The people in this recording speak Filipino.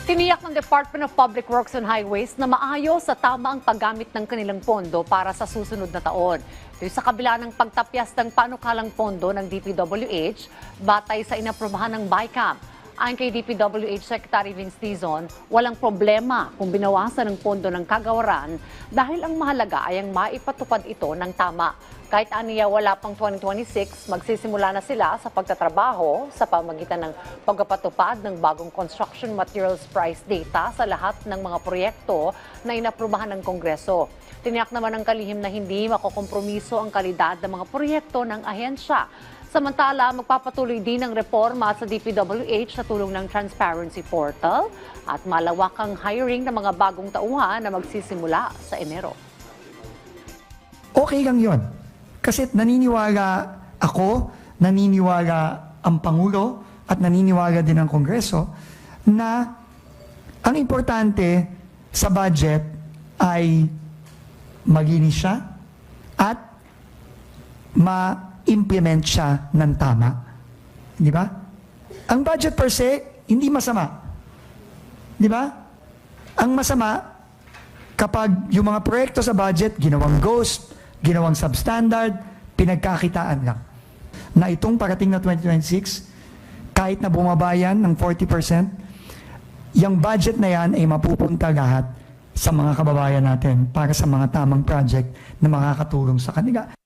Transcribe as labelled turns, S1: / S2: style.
S1: Tiniyak ng Department of Public Works and Highways na maayos sa tama ang paggamit ng kanilang pondo para sa susunod na taon. Ito sa kabila ng pagtapyas ng panukalang pondo ng DPWH batay sa inaprubahan ng BICAM. Ayon kay DPWH Secretary Vince Dizon, walang problema kung binawasan ng pondo ng kagawaran dahil ang mahalaga ay ang maipatupad ito ng tama. Kahit aniya wala pang 2026, magsisimula na sila sa pagtatrabaho sa pamagitan ng pagpapatupad ng bagong construction materials price data sa lahat ng mga proyekto na inaprubahan ng Kongreso. Tiniyak naman ng kalihim na hindi makokompromiso ang kalidad ng mga proyekto ng ahensya. Samantala, magpapatuloy din ang reforma sa DPWH sa tulong ng Transparency Portal at malawakang hiring ng mga bagong tauhan na magsisimula sa Enero.
S2: Okay lang yon. Kasi naniniwala ako, naniniwala ang Pangulo at naniniwala din ang Kongreso na ang importante sa budget ay maglinis siya at ma-implement siya ng tama. Di ba? Ang budget per se, hindi masama. Di ba? Ang masama, kapag yung mga proyekto sa budget, ginawang ghost, ginawang substandard, pinagkakitaan lang. Na itong parating na 2026, kahit na bumaba yan ng 40%, yung budget na yan ay mapupunta lahat sa mga kababayan natin para sa mga tamang project na makakatulong sa kanila.